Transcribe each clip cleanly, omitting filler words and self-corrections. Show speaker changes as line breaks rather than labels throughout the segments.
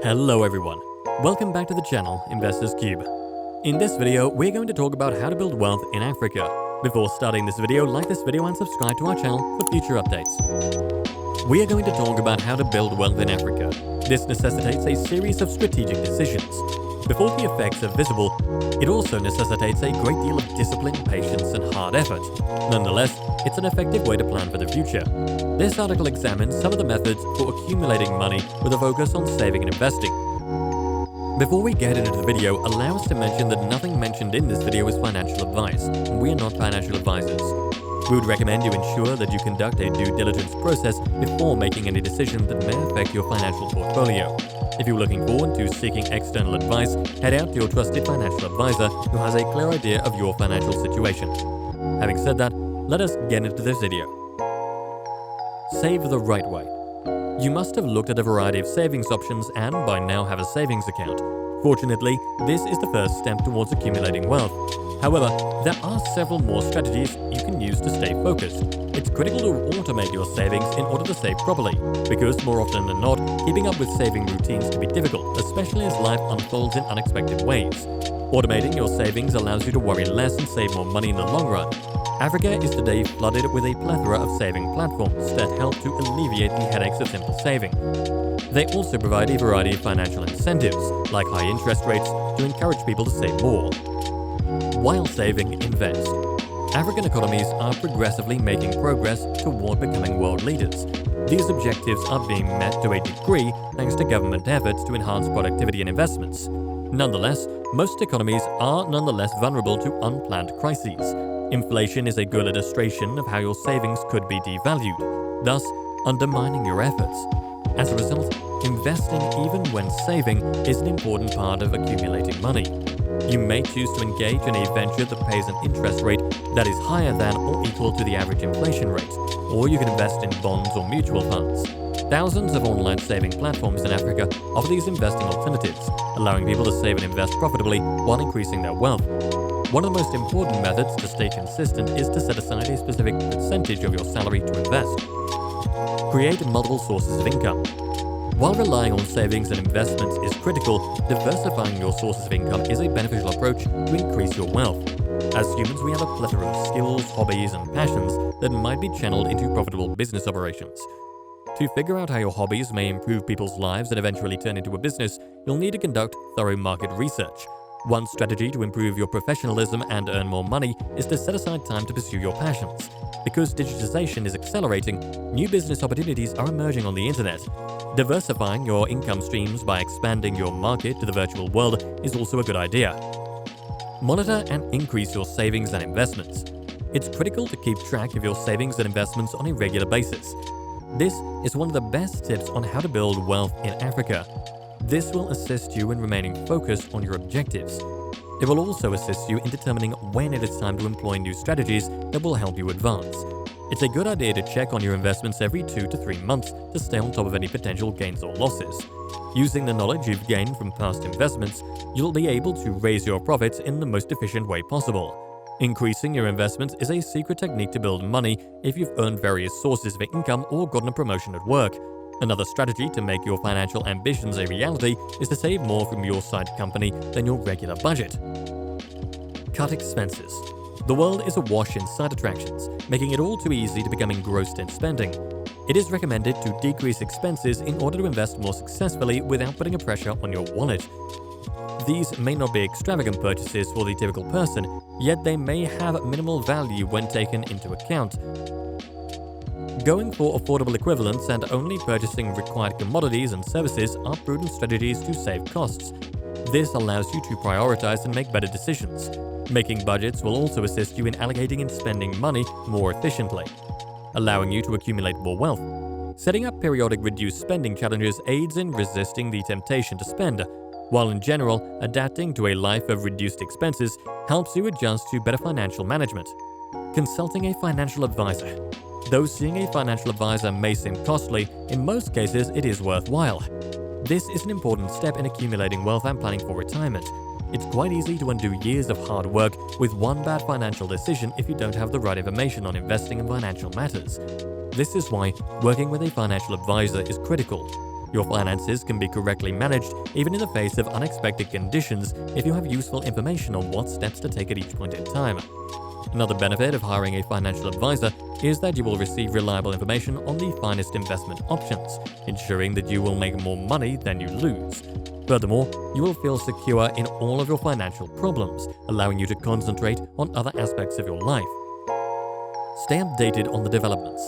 Hello everyone, welcome back to the channel Investors Cube. In this video, we're going to talk about how to build wealth in Africa. Before starting this video, like this video and subscribe to our channel for future updates. We are going to talk about how to build wealth in Africa. This necessitates a series of strategic decisions. Before the effects are visible, it also necessitates a great deal of discipline, patience, and hard effort. Nonetheless, it's an effective way to plan for the future. This article examines some of the methods for accumulating money with a focus on saving and investing. Before we get into the video, allow us to mention that nothing mentioned in this video is financial advice. We are not financial advisors. We would recommend you ensure that you conduct a due diligence process before making any decision that may affect your financial portfolio. If you're looking forward to seeking external advice, head out to your trusted financial advisor who has a clear idea of your financial situation. Having said that, let us get into this video. Save the right way. You must have looked at a variety of savings options and by now have a savings account. Fortunately, this is the first step towards accumulating wealth. However, there are several more strategies you can use to stay focused. It's critical to automate your savings in order to save properly, because more often than not, keeping up with saving routines can be difficult, especially as life unfolds in unexpected ways. Automating your savings allows you to worry less and save more money in the long run. Africa is today flooded with a plethora of saving platforms that help to alleviate the headaches of simple saving. They also provide a variety of financial incentives, like high interest rates, to encourage people to save more. While saving, invest. African economies are progressively making progress toward becoming world leaders. These objectives are being met to a degree thanks to government efforts to enhance productivity and investments. Nonetheless, most economies are vulnerable to unplanned crises. Inflation is a good illustration of how your savings could be devalued, thus undermining your efforts. As a result, investing even when saving is an important part of accumulating money. You may choose to engage in a venture that pays an interest rate that is higher than or equal to the average inflation rate, or you can invest in bonds or mutual funds. Thousands of online saving platforms in Africa offer these investing alternatives, allowing people to save and invest profitably while increasing their wealth. One of the most important methods to stay consistent is to set aside a specific percentage of your salary to invest. Create multiple sources of income. While relying on savings and investments is critical, diversifying your sources of income is a beneficial approach to increase your wealth. As humans, we have a plethora of skills, hobbies, and passions that might be channeled into profitable business operations. To figure out how your hobbies may improve people's lives and eventually turn into a business, you'll need to conduct thorough market research. One strategy to improve your professionalism and earn more money is to set aside time to pursue your passions. Because digitization is accelerating, new business opportunities are emerging on the internet. Diversifying your income streams by expanding your market to the virtual world is also a good idea. Monitor and increase your savings and investments. It's critical to keep track of your savings and investments on a regular basis. This is one of the best tips on how to build wealth in Africa. This will assist you in remaining focused on your objectives. It will also assist you in determining when it is time to employ new strategies that will help you advance. It's a good idea to check on your investments every 2 to 3 months to stay on top of any potential gains or losses. Using the knowledge you've gained from past investments, you'll be able to raise your profits in the most efficient way possible. Increasing your investments is a secret technique to build money if you've earned various sources of income or gotten a promotion at work. Another strategy to make your financial ambitions a reality is to save more from your side company than your regular budget. Cut expenses. The world is awash in side attractions, making it all too easy to become engrossed in spending. It is recommended to decrease expenses in order to invest more successfully without putting a pressure on your wallet. These may not be extravagant purchases for the typical person, yet they may have minimal value when taken into account. Going for affordable equivalents and only purchasing required commodities and services are prudent strategies to save costs. This allows you to prioritize and make better decisions. Making budgets will also assist you in allocating and spending money more efficiently, allowing you to accumulate more wealth. Setting up periodic reduced spending challenges aids in resisting the temptation to spend, while in general, adapting to a life of reduced expenses helps you adjust to better financial management. Consulting a financial advisor. Though seeing a financial advisor may seem costly, in most cases it is worthwhile. This is an important step in accumulating wealth and planning for retirement. It's quite easy to undo years of hard work with one bad financial decision if you don't have the right information on investing and financial matters. This is why working with a financial advisor is critical. Your finances can be correctly managed even in the face of unexpected conditions if you have useful information on what steps to take at each point in time. Another benefit of hiring a financial advisor is that you will receive reliable information on the finest investment options, ensuring that you will make more money than you lose. Furthermore, you will feel secure in all of your financial problems, allowing you to concentrate on other aspects of your life. Stay updated on the developments.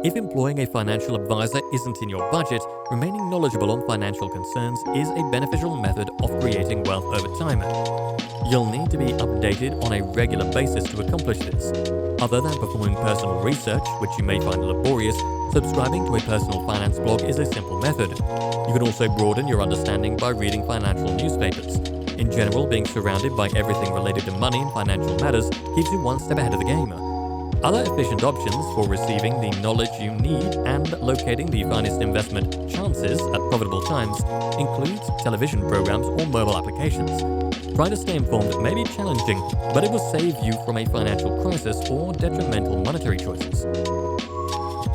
If employing a financial advisor isn't in your budget, remaining knowledgeable on financial concerns is a beneficial method of creating wealth over time. You'll need to be updated on a regular basis to accomplish this. Other than performing personal research, which you may find laborious, subscribing to a personal finance blog is a simple method. You can also broaden your understanding by reading financial newspapers. In general, being surrounded by everything related to money and financial matters keeps you one step ahead of the game. Other efficient options for receiving the knowledge you need and locating the finest investment chances at profitable times includes television programs or mobile applications. Trying to stay informed may be challenging, but it will save you from a financial crisis or detrimental monetary choices.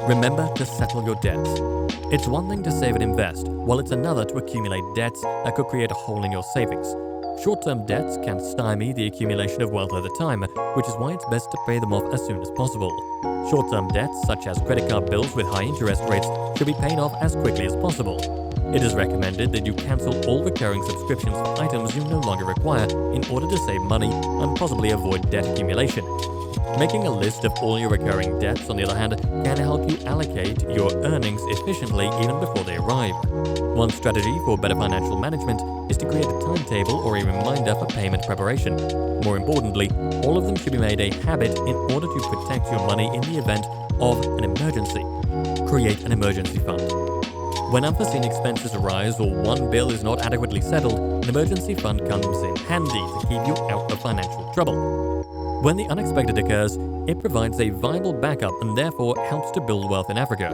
Remember to settle your debts. It's one thing to save and invest, while it's another to accumulate debts that could create a hole in your savings. Short-term debts can stymie the accumulation of wealth over time, which is why it's best to pay them off as soon as possible. Short-term debts, such as credit card bills with high interest rates, should be paid off as quickly as possible. It is recommended that you cancel all recurring subscriptions for items you no longer require in order to save money and possibly avoid debt accumulation. Making a list of all your recurring debts, on the other hand, can help you allocate your earnings efficiently even before they arrive. One strategy for better financial management is to create a timetable or a reminder for payment preparation. More importantly, all of them should be made a habit in order to protect your money in the event of an emergency. Create an emergency fund. When unforeseen expenses arise or one bill is not adequately settled, an emergency fund comes in handy to keep you out of financial trouble. When the unexpected occurs, it provides a viable backup and therefore helps to build wealth in Africa.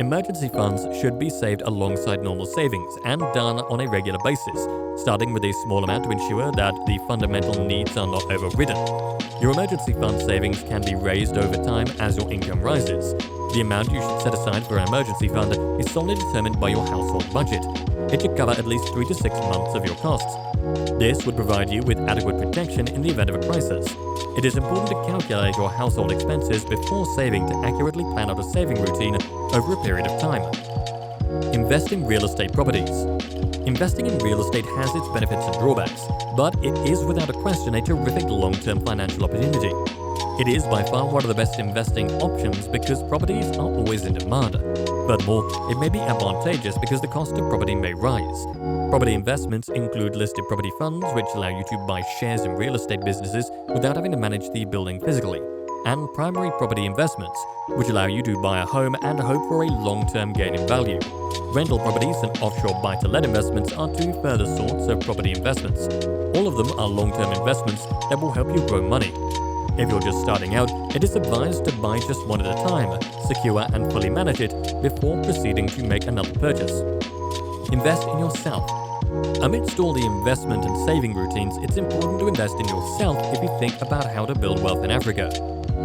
Emergency funds should be saved alongside normal savings and done on a regular basis, starting with a small amount to ensure that the fundamental needs are not overridden. Your emergency fund savings can be raised over time as your income rises. The amount you should set aside for an emergency fund is solely determined by your household budget. It should cover at least 3 to 6 months of your costs. This would provide you with adequate protection in the event of a crisis. It is important to calculate your household expenses before saving to accurately plan out a saving routine over a period of time. Invest in real estate properties. Investing in real estate has its benefits and drawbacks, but it is without a question a terrific long-term financial opportunity. It is by far one of the best investing options because properties are always in demand. Furthermore, it may be advantageous because the cost of property may rise. Property investments include listed property funds, which allow you to buy shares in real estate businesses without having to manage the building physically, and primary property investments, which allow you to buy a home and hope for a long-term gain in value. Rental properties and offshore buy-to-let investments are two further sorts of property investments. All of them are long-term investments that will help you grow money. If you're just starting out, it is advised to buy just one at a time, secure and fully manage it before proceeding to make another purchase. Invest in yourself. Amidst all the investment and saving routines, it's important to invest in yourself if you think about how to build wealth in Africa.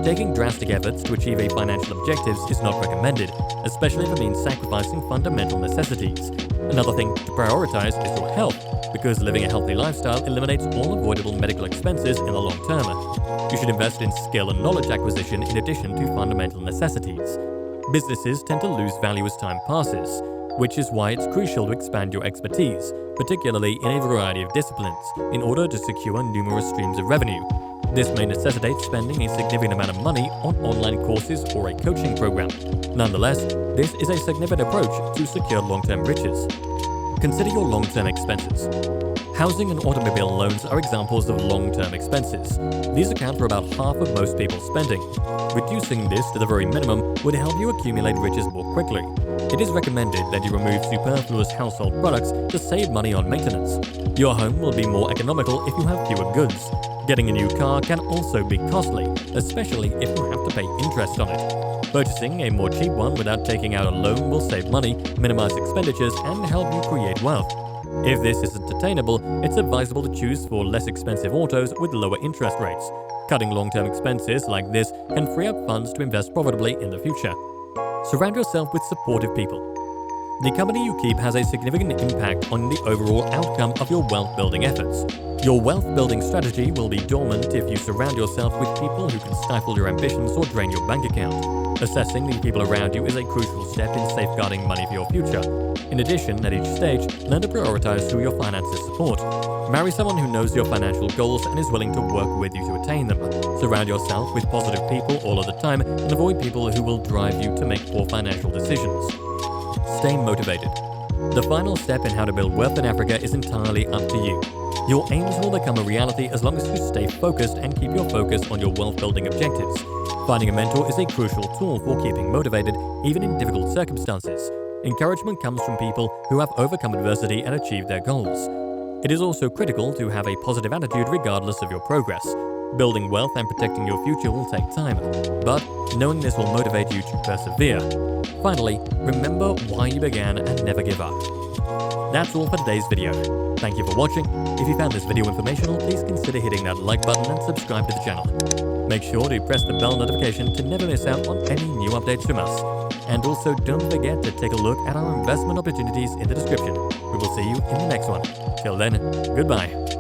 Taking drastic efforts to achieve a financial objectives is not recommended, especially if it means sacrificing fundamental necessities. Another thing to prioritize is your health, because living a healthy lifestyle eliminates all avoidable medical expenses in the long term. You should invest in skill and knowledge acquisition in addition to fundamental necessities. Businesses tend to lose value as time passes, which is why it's crucial to expand your expertise, particularly in a variety of disciplines, in order to secure numerous streams of revenue. This may necessitate spending a significant amount of money on online courses or a coaching program. Nonetheless, this is a significant approach to secure long-term riches. Consider your long-term expenses. Housing and automobile loans are examples of long-term expenses. These account for about half of most people's spending. Reducing this to the very minimum would help you accumulate riches more quickly. It is recommended that you remove superfluous household products to save money on maintenance. Your home will be more economical if you have fewer goods. Getting a new car can also be costly, especially if you have to pay interest on it. Purchasing a more cheap one without taking out a loan will save money, minimize expenditures, and help you create wealth. If this isn't attainable, it's advisable to choose for less expensive autos with lower interest rates. Cutting long-term expenses like this can free up funds to invest profitably in the future. Surround yourself with supportive people. The company you keep has a significant impact on the overall outcome of your wealth building efforts. Your wealth building strategy will be dormant if you surround yourself with people who can stifle your ambitions or drain your bank account. Assessing the people around you is a crucial step in safeguarding money for your future. In addition, at each stage, learn to prioritize who your finances support. Marry someone who knows your financial goals and is willing to work with you to attain them. Surround yourself with positive people all of the time and avoid people who will drive you to make poor financial decisions. Stay motivated. The final step in how to build wealth in Africa is entirely up to you. Your aims will become a reality as long as you stay focused and keep your focus on your wealth building objectives. Finding a mentor is a crucial tool for keeping motivated, even in difficult circumstances. Encouragement comes from people who have overcome adversity and achieved their goals. It is also critical to have a positive attitude regardless of your progress. Building wealth and protecting your future will take time, but knowing this will motivate you to persevere. Finally, remember why you began and never give up. That's all for today's video. Thank you for watching. If you found this video informational, please consider hitting that like button and subscribe to the channel. Make sure to press the bell notification to never miss out on any new updates from us. And also don't forget to take a look at our investment opportunities in the description. We will see you in the next one. Till then, goodbye.